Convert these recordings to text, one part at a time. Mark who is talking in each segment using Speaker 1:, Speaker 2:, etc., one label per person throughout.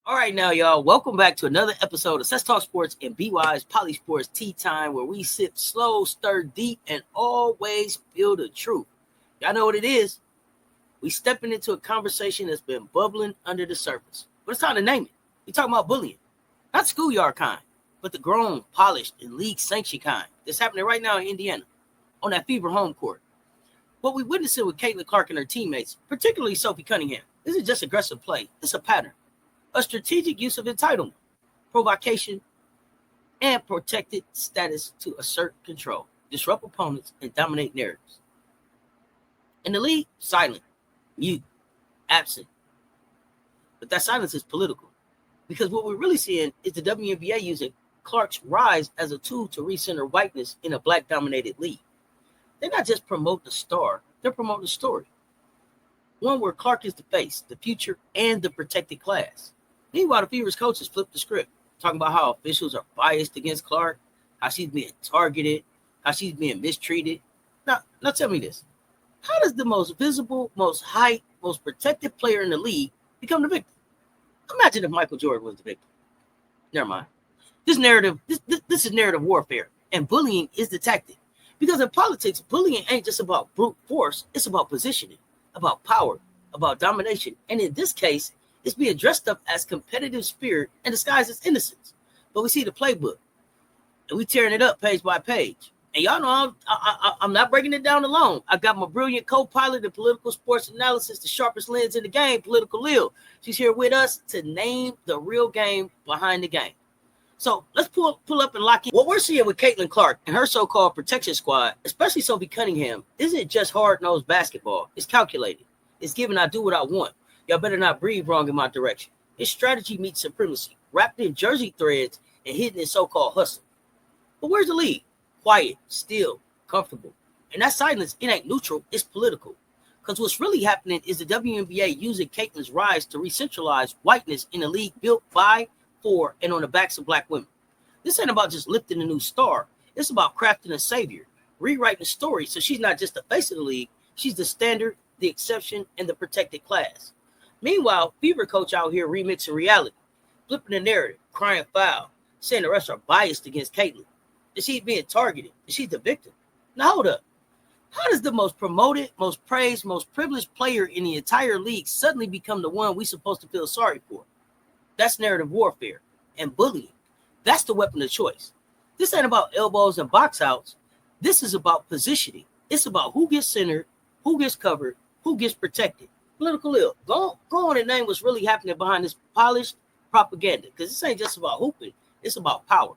Speaker 1: All right, now, y'all, welcome back to another episode of Cess Talk Sports and BWISE PoliSports Tea Time, where we sip slow, stir deep, and always feel the truth. Y'all know what it is. We stepping into a conversation that's been bubbling under the surface. But it's time to name it. We talking about bullying. Not schoolyard kind, but the grown, polished, and league-sanctioned kind that's happening right now in Indiana on that Fever home court. What we witnessing with Caitlin Clark and her teammates, particularly Sophie Cunningham, isn't just aggressive play. It's a pattern. A strategic use of entitlement, provocation, and protected status to assert control, disrupt opponents, and dominate narratives. In the league, silent, mute, absent. But that silence is political, because what we're really seeing is the WNBA using Clark's rise as a tool to recenter whiteness in a black-dominated league. They're not just promoting the star, they're promoting the story. One where Clark is the face, the future, and the protected class. Meanwhile, the Fever's coaches flipped the script, talking about how officials are biased against Clark, how she's being targeted, how she's being mistreated. Now tell me this. How does the most visible, most hyped, most protected player in the league become the victim? Imagine if Michael Jordan was the victim. Never mind. This is narrative warfare, and bullying is the tactic. Because in politics, bullying ain't just about brute force, it's about positioning, about power, about domination. And in this case, it's being dressed up as competitive spirit and disguised as innocence. But we see the playbook, and we tearing it up page by page. And y'all know I'm not breaking it down alone. I got my brilliant co-pilot in political sports analysis, the sharpest lens in the game, Political Lil. She's here with us to name the real game behind the game. So let's pull up and lock in. What we're seeing with Caitlin Clark and her so-called protection squad, especially Sophie Cunningham, isn't just hard-nosed basketball. It's calculated. It's giving I do what I want. Y'all better not breathe wrong in my direction. It's strategy meets supremacy, wrapped in jersey threads and hidden in so-called hustle. But where's the league? Quiet, still, comfortable. And that silence, it ain't neutral, it's political. Because what's really happening is the WNBA using Caitlin's rise to re-centralize whiteness in a league built by, for, and on the backs of black women. This ain't about just lifting a new star. It's about crafting a savior, rewriting the story so she's not just the face of the league, she's the standard, the exception, and the protected class. Meanwhile, Fever coach out here remixing reality, flipping the narrative, crying foul, saying the refs are biased against Caitlin, that she's being targeted, that she's the victim. Now hold up. How does the most promoted, most praised, most privileged player in the entire league suddenly become the one we're supposed to feel sorry for? That's narrative warfare and bullying. That's the weapon of choice. This ain't about elbows and box outs. This is about positioning. It's about who gets centered, who gets covered, who gets protected. Political Lil, go on and name what's really happening behind this polished propaganda, because this ain't just about hooping, it's about power.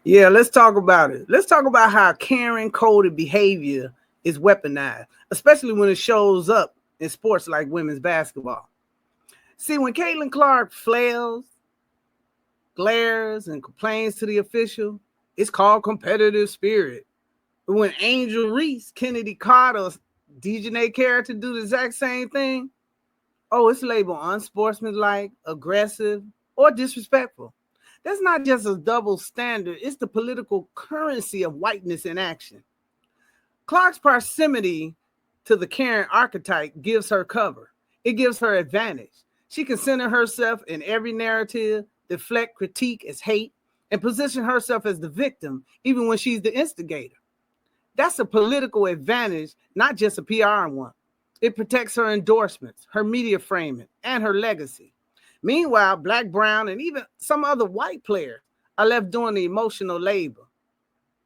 Speaker 2: Yeah, let's talk about it. Let's talk about how Karen-coded behavior is weaponized, especially when it shows up in sports like women's basketball. See, when Caitlin Clark flails, glares, and complains to the official, it's called competitive spirit. But when Angel Reese, Kennedy Carter, Dejanay character do the exact same thing, oh, it's labeled unsportsmanlike, aggressive, or disrespectful. That's not just a double standard. It's the political currency of whiteness in action. Clark's proximity to the Karen archetype gives her cover. It gives her advantage. She can center herself in every narrative, deflect critique as hate, and position herself as the victim, even when she's the instigator. That's a political advantage, not just a PR one. It protects her endorsements, her media framing, and her legacy. Meanwhile, black, brown, and even some other white players are left doing the emotional labor,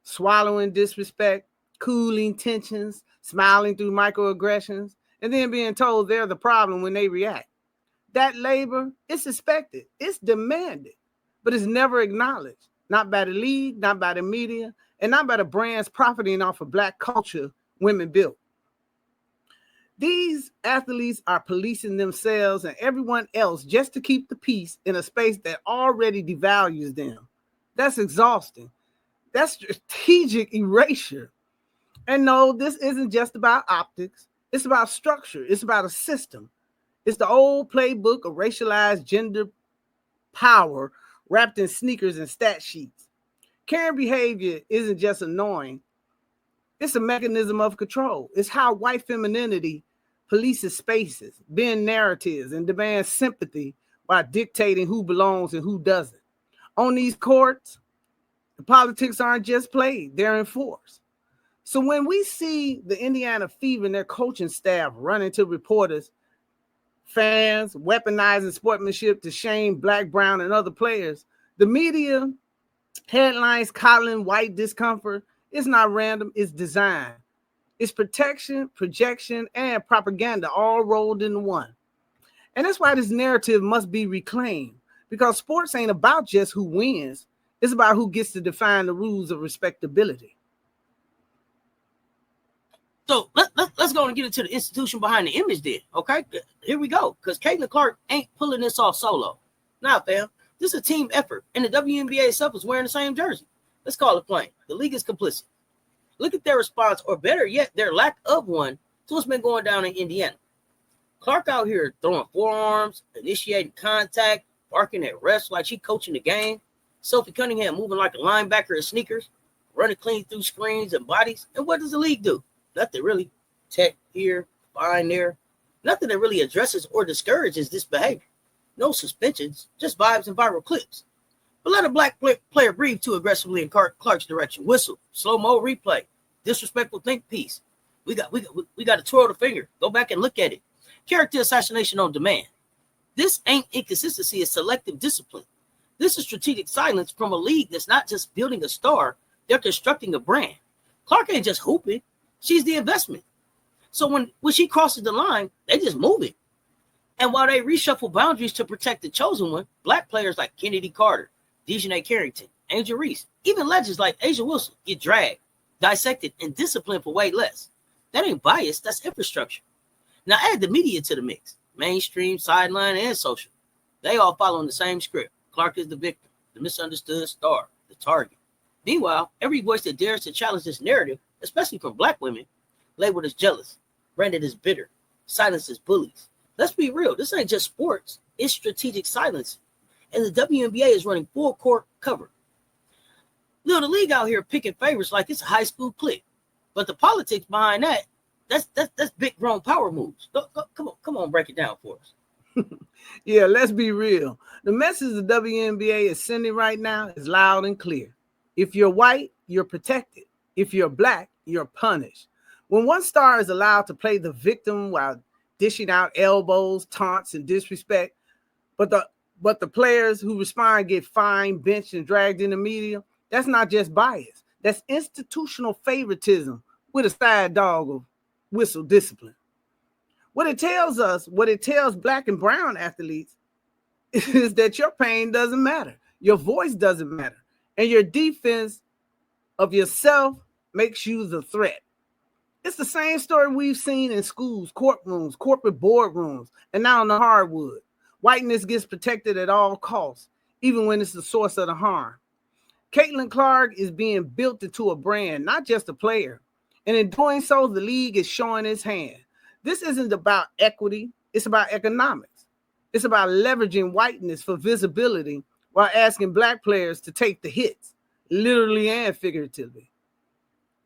Speaker 2: swallowing disrespect, cooling tensions, smiling through microaggressions, and then being told they're the problem when they react. That labor is expected, it's demanded, but it's never acknowledged, not by the league, not by the media, and not by the brands profiting off of black culture women built. These athletes are policing themselves and everyone else just to keep the peace in a space that already devalues them. That's exhausting. That's strategic erasure. And no, this isn't just about optics. It's about structure. It's about a system. It's the old playbook of racialized gender power wrapped in sneakers and stat sheets. Karen behavior isn't just annoying. It's a mechanism of control. It's how white femininity polices spaces, bend narratives, and demands sympathy by dictating who belongs and who doesn't. On these courts, the politics aren't just played, they're enforced. So when we see the Indiana Fever and their coaching staff running to reporters, fans, weaponizing sportsmanship to shame Black, brown, and other players, the media headlines coddling white discomfort. It's not random, it's design. It's protection, projection, and propaganda all rolled into one. And that's why this narrative must be reclaimed, because sports ain't about just who wins. It's about who gets to define the rules of respectability.
Speaker 1: So let's go and get into the institution behind the image then, okay? Here we go, because Caitlin Clark ain't pulling this off solo. Nah, fam, this is a team effort, and the WNBA itself is wearing the same jersey. Let's call it plain. The league is complicit. Look at their response, or better yet, their lack of one, to what's been going down in Indiana. Clark out here throwing forearms, initiating contact, barking at refs like she coaching the game. Sophie Cunningham moving like a linebacker in sneakers, running clean through screens and bodies. And what does the league do? Nothing really. Tech here, fine there. Nothing that really addresses or discourages this behavior. No suspensions, just vibes and viral clips. But let a Black player breathe too aggressively in Clark's direction. Whistle, slow-mo replay, disrespectful think piece. We got to twirl the finger. Go back and look at it. Character assassination on demand. This ain't inconsistency, it's selective discipline. This is strategic silence from a league that's not just building a star, they're constructing a brand. Clark ain't just hooping, she's the investment. So when she crosses the line, they just move it. And while they reshuffle boundaries to protect the chosen one, Black players like Kennedy Carter, Dejanay Carrington, Angel Reese, even legends like Asia Wilson get dragged, dissected, and disciplined for way less. That ain't bias, that's infrastructure. Now add the media to the mix. Mainstream, sideline, and social. They all following the same script. Clark is the victim, the misunderstood star, the target. Meanwhile, every voice that dares to challenge this narrative, especially from Black women, labeled as jealous, branded as bitter, silenced as bullies. Let's be real, this ain't just sports, it's strategic silence. And the WNBA is running full court cover. You know, the league out here picking favorites like it's a high school clique. But the politics behind that, that's big grown power moves. Come on, break it down for us.
Speaker 2: Yeah, let's be real. The message the WNBA is sending right now is loud and clear. If you're white, you're protected. If you're Black, you're punished. When one star is allowed to play the victim while dishing out elbows, taunts, and disrespect, but the players who respond get fined, benched, and dragged in the media, that's not just bias. That's institutional favoritism with a side dog of whistle discipline. What it tells Black and brown athletes is that your pain doesn't matter. Your voice doesn't matter. And your defense of yourself makes you the threat. It's the same story we've seen in schools, courtrooms, corporate boardrooms, and now on the hardwood. Whiteness gets protected at all costs, even when it's the source of the harm. Caitlin Clark is being built into a brand, not just a player. And in doing so, the league is showing its hand. This isn't about equity. It's about economics. It's about leveraging whiteness for visibility while asking Black players to take the hits, literally and figuratively,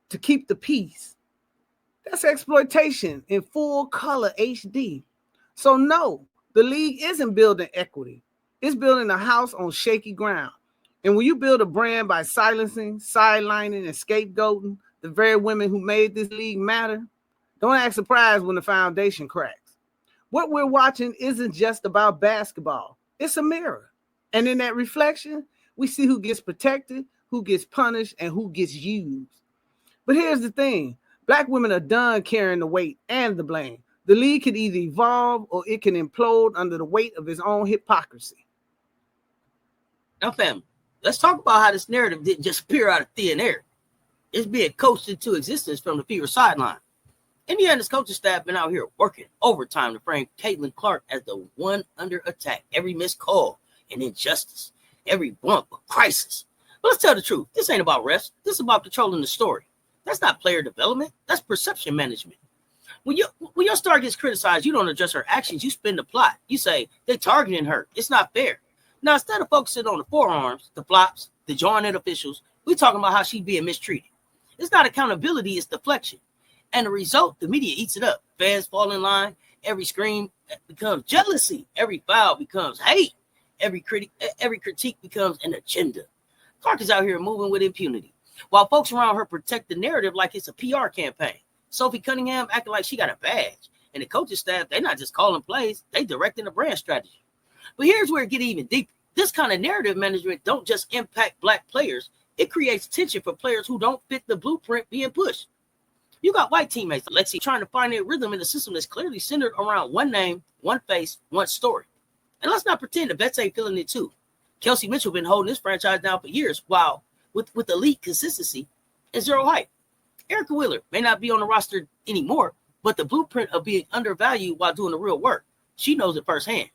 Speaker 2: to keep the peace. That's exploitation in full color HD. So no, the league isn't building equity. It's building a house on shaky ground. And when you build a brand by silencing, sidelining, and scapegoating the very women who made this league matter, don't act surprised when the foundation cracks. What we're watching isn't just about basketball. It's a mirror. And in that reflection, we see who gets protected, who gets punished, and who gets used. But here's the thing. Black women are done carrying the weight and the blame. The league can either evolve or it can implode under the weight of its own hypocrisy.
Speaker 1: Now, family, let's talk about how this narrative didn't just appear out of thin air. It's being coached into existence from the Fever sideline. Indiana's coaching staff been out here working overtime to frame Caitlin Clark as the one under attack. Every missed call, an injustice. Every bump, a crisis. But let's tell the truth. This ain't about refs. This is about controlling the story. That's not player development. That's perception management. When your star gets criticized, you don't address her actions. You spin the plot. You say, they're targeting her. It's not fair. Now, instead of focusing on the forearms, the flops, the joint at officials, we're talking about how she's being mistreated. It's not accountability. It's deflection. And the result, the media eats it up. Fans fall in line, Every scream becomes jealousy. Every foul becomes hate. Every critique becomes an agenda. Clark is out here moving with impunity, while folks around her protect the narrative like it's a PR campaign. Sophie Cunningham acting like she got a badge, and the coaching staff, they're not just calling plays, they directing the brand strategy. But here's where it gets even deeper. This kind of narrative management don't just impact Black players, it creates tension for players who don't fit the blueprint being pushed. You got white teammates, Lexi, trying to find their rhythm in a system that's clearly centered around one name, one face, one story. And let's not pretend the vets ain't feeling it too. Kelsey Mitchell been holding this franchise down for years, while with elite consistency and zero hype. Erica Wheeler may not be on the roster anymore, but the blueprint of being undervalued while doing the real work, she knows it firsthand.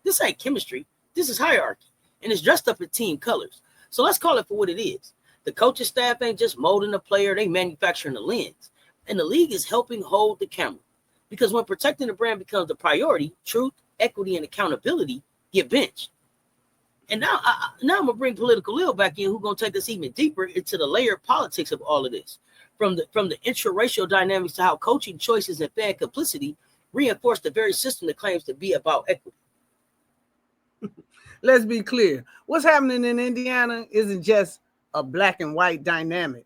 Speaker 1: This ain't chemistry, this is hierarchy, and it's dressed up in team colors. So let's call it for what it is. The coaching staff ain't just molding a player, they manufacturing the lens. And the league is helping hold the camera. Because when protecting the brand becomes the priority, truth, equity, and accountability get benched. And now I'm going to bring Political Lil back in, who's going to take us even deeper into the layered politics of all of this. From the intra-racial dynamics to how coaching choices and fan complicity reinforce the very system that claims to be about equity.
Speaker 2: Let's be clear. What's happening in Indiana isn't just a black and white dynamic.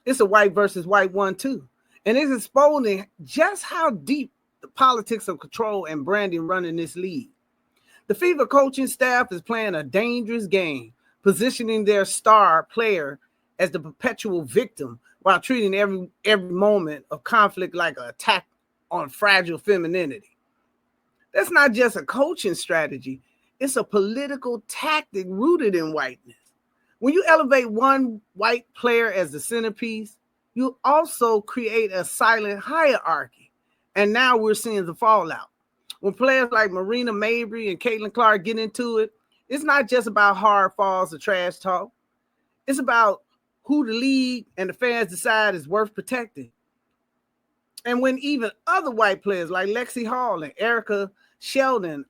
Speaker 2: It's a white versus white one too. And it's exposing just how deep the politics of control and branding run in this league. The Fever coaching staff is playing a dangerous game, positioning their star player as the perpetual victim while treating every moment of conflict like an attack on fragile femininity. That's not just a coaching strategy. It's a political tactic rooted in whiteness. When you elevate one white player as the centerpiece, you also create a silent hierarchy. And now we're seeing the fallout. When players like Marina Mabry and Caitlin Clark get into it, it's not just about hard falls or trash talk. It's about who the league and the fans decide is worth protecting. And when even other white players like Lexi Hall and Erica Sheldon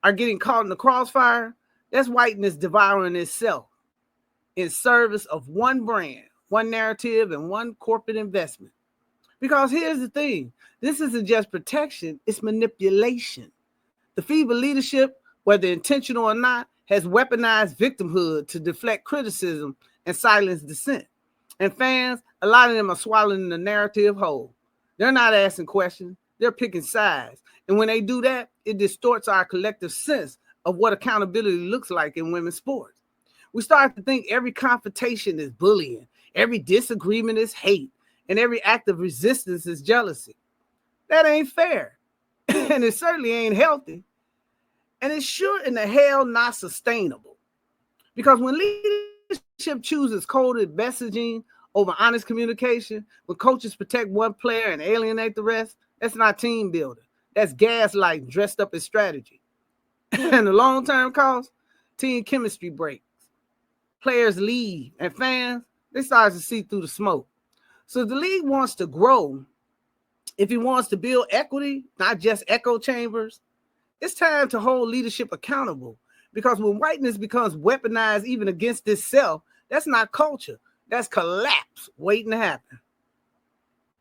Speaker 2: are getting caught in the crossfire, that's whiteness devouring itself in service of one brand, one narrative, and one corporate investment. Because here's the thing, this isn't just protection, it's manipulation. The FIBA leadership, whether intentional or not, has weaponized victimhood to deflect criticism and silence dissent. And fans, a lot of them are swallowing the narrative whole. They're not asking questions, they're picking sides. And when they do that, it distorts our collective sense of what accountability looks like in women's sports. We start to think every confrontation is bullying, every disagreement is hate, and every act of resistance is jealousy. That ain't fair. And it certainly ain't healthy. And it's sure in the hell not sustainable. Because when leadership chooses coded messaging over honest communication, when coaches protect one player and alienate the rest, that's not team building. That's gaslighting dressed up as strategy. And the long-term cost, team chemistry breaks. Players leave, and fans, they start to see through the smoke. So if the league wants to grow, if he wants to build equity, not just echo chambers, it's time to hold leadership accountable. Because when whiteness becomes weaponized even against itself, that's not culture. That's collapse waiting to happen.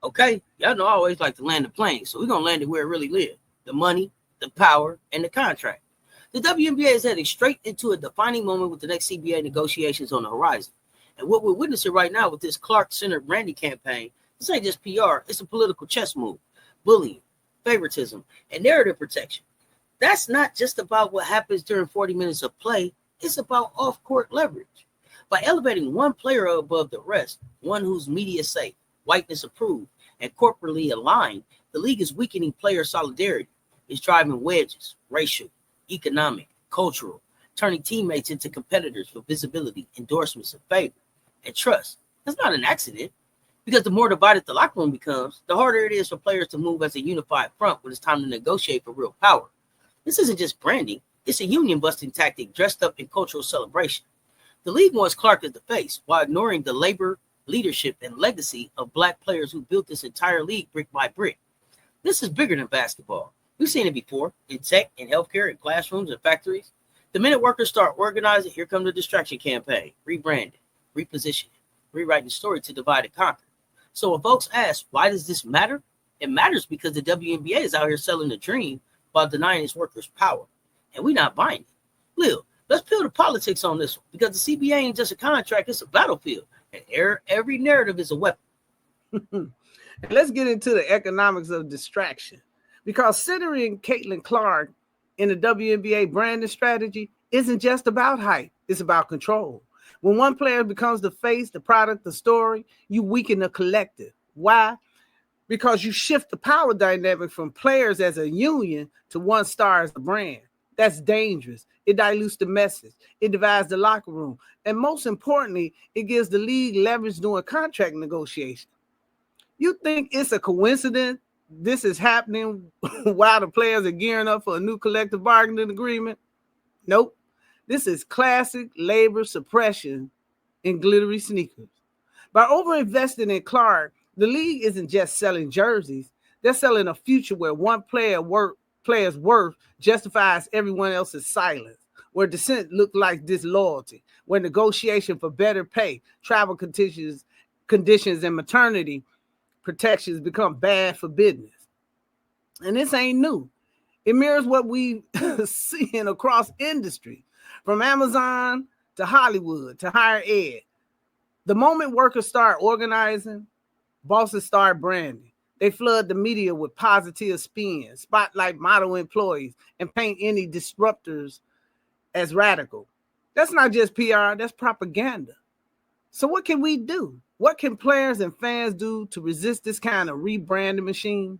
Speaker 1: Okay, y'all know I always like to land the plane, so we're going to land it where it really lives. The money, the power, and the contract. The WNBA is heading straight into a defining moment with the next CBA negotiations on the horizon. And what we're witnessing right now with this Clark-centered branding campaign, this ain't just PR, it's a political chess move, bullying, favoritism, and narrative protection. That's not just about what happens during 40 minutes of play, it's about off-court leverage. By elevating one player above the rest, one who's media safe, whiteness approved, and corporately aligned, the league is weakening player solidarity. It's driving wedges, racial, economic, cultural, turning teammates into competitors for visibility, endorsements, and favor. And trust, that's not an accident, because the more divided the locker room becomes, the harder it is for players to move as a unified front when it's time to negotiate for real power. This isn't just branding, it's a union-busting tactic dressed up in cultural celebration. The league wants Clark as the face, while ignoring the labor, leadership, and legacy of Black players who built this entire league brick by brick. This is bigger than basketball. We've seen it before in tech, in healthcare, in classrooms, and factories. The minute workers start organizing, here comes the distraction campaign, rebranding, repositioning, rewriting the story to divide and conquer. So when folks ask, why does this matter? It matters because the WNBA is out here selling the dream while denying its workers power. And we're not buying it. Lil, let's peel the politics on this one because the CBA ain't just a contract, it's a battlefield. And every narrative is a weapon.
Speaker 2: Let's get into the economics of distraction. Because centering Caitlin Clark in the WNBA branding strategy isn't just about hype, it's about control. When one player becomes the face, the product, the story, you weaken the collective. Why? Because you shift the power dynamic from players as a union to one star as a brand. That's dangerous. It dilutes the message. It divides the locker room. And most importantly, it gives the league leverage during contract negotiation. You think it's a coincidence this is happening while the players are gearing up for a new collective bargaining agreement? Nope. This is classic labor suppression in glittery sneakers. By overinvesting in Clark, the league isn't just selling jerseys. They're selling a future where one player's worth justifies everyone else's silence, where dissent looks like disloyalty, where negotiation for better pay, travel conditions, and maternity protections become bad for business. And this ain't new. It mirrors what we've seen across industry, from Amazon to Hollywood to higher ed. The moment workers start organizing, bosses start branding. They flood the media with positive spin, spotlight model employees, and paint any disruptors as radical. That's not just PR, that's propaganda. So what can we do? What can players and fans do to resist this kind of rebranding machine?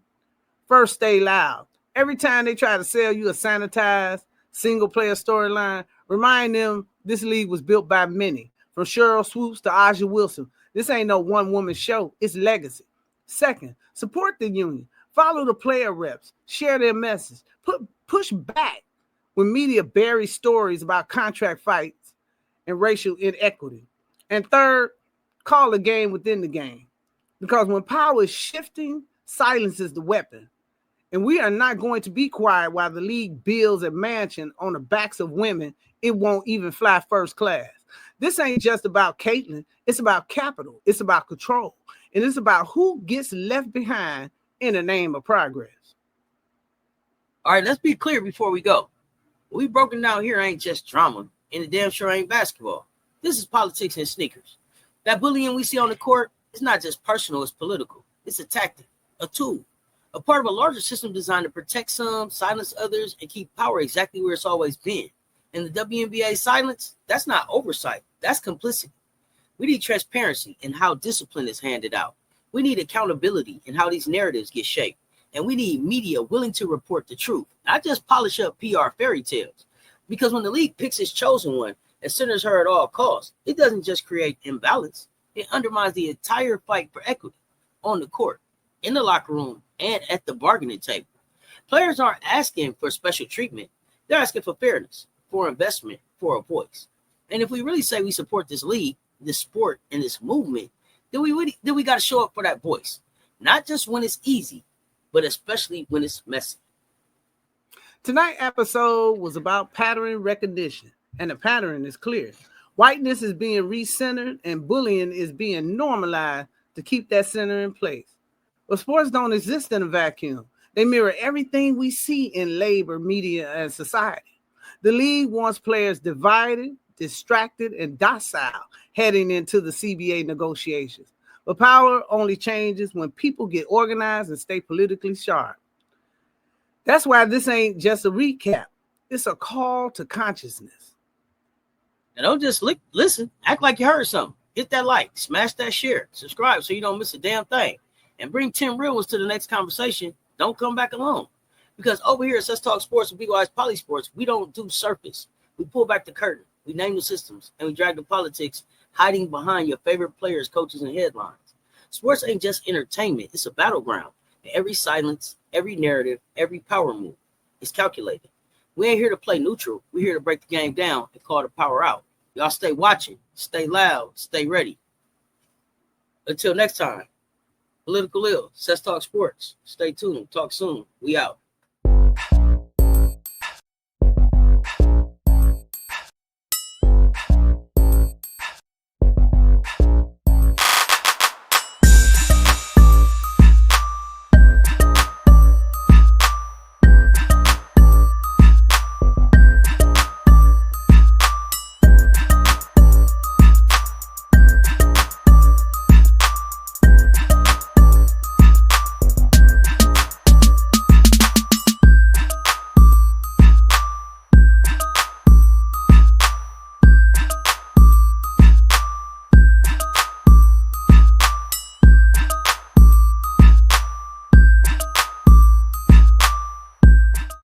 Speaker 2: First, stay loud. Every time they try to sell you a sanitized, single-player storyline, remind them this league was built by many, from Cheryl Swoops to Aja Wilson. This ain't no one-woman show. It's legacy. Second, support the union. Follow the player reps. Share their message. Push back when media buries stories about contract fights and racial inequity. And third, call a game within the game. Because when power is shifting, silence is the weapon. And we are not going to be quiet while the league builds a mansion on the backs of women. It won't even fly first class. This ain't just about Caitlin. It's about capital. It's about control. And it's about who gets left behind in the name of progress.
Speaker 1: All right, let's be clear before we go. What we broken down here ain't just drama, and it damn sure ain't basketball. This is politics and sneakers. That bullying we see on the court is not just personal, it's political. It's a tactic, a tool, a part of a larger system designed to protect some, silence others, and keep power exactly where it's always been. And the WNBA silence, that's not oversight, that's complicity. We need transparency in how discipline is handed out. We need accountability in how these narratives get shaped. And we need media willing to report the truth, not just polish up PR fairy tales. Because when the league picks its chosen one and centers her at all costs, it doesn't just create imbalance, it undermines the entire fight for equity on the court, in the locker room, and at the bargaining table. Players aren't asking for special treatment. They're asking for fairness, for investment, for a voice. And if we really say we support this league, this sport, and this movement, then we got to show up for that voice. Not just when it's easy, but especially when it's messy.
Speaker 2: Tonight's episode was about pattern recognition, and the pattern is clear. Whiteness is being recentered, and bullying is being normalized to keep that center in place. But sports don't exist in a vacuum. They mirror everything we see in labor, media, and society. The league wants players divided, distracted, and docile heading into the CBA negotiations. But power only changes when people get organized and stay politically sharp. That's why this ain't just a recap. It's a call to consciousness.
Speaker 1: And don't just listen. Act like you heard something. Hit that like, smash that share, subscribe so you don't miss a damn thing. And bring 10 real ones to the next conversation. Don't come back alone. Because over here at Cess Talk Sports and BWISE PoliSports, we don't do surface. We pull back the curtain. We name the systems. And we drag the politics hiding behind your favorite players, coaches, and headlines. Sports ain't just entertainment. It's a battleground. And every silence, every narrative, every power move is calculated. We ain't here to play neutral. We're here to break the game down and call the power out. Y'all stay watching, stay loud, stay ready. Until next time, Political Ill, Cess Talk Sports. Stay tuned. Talk soon. We out.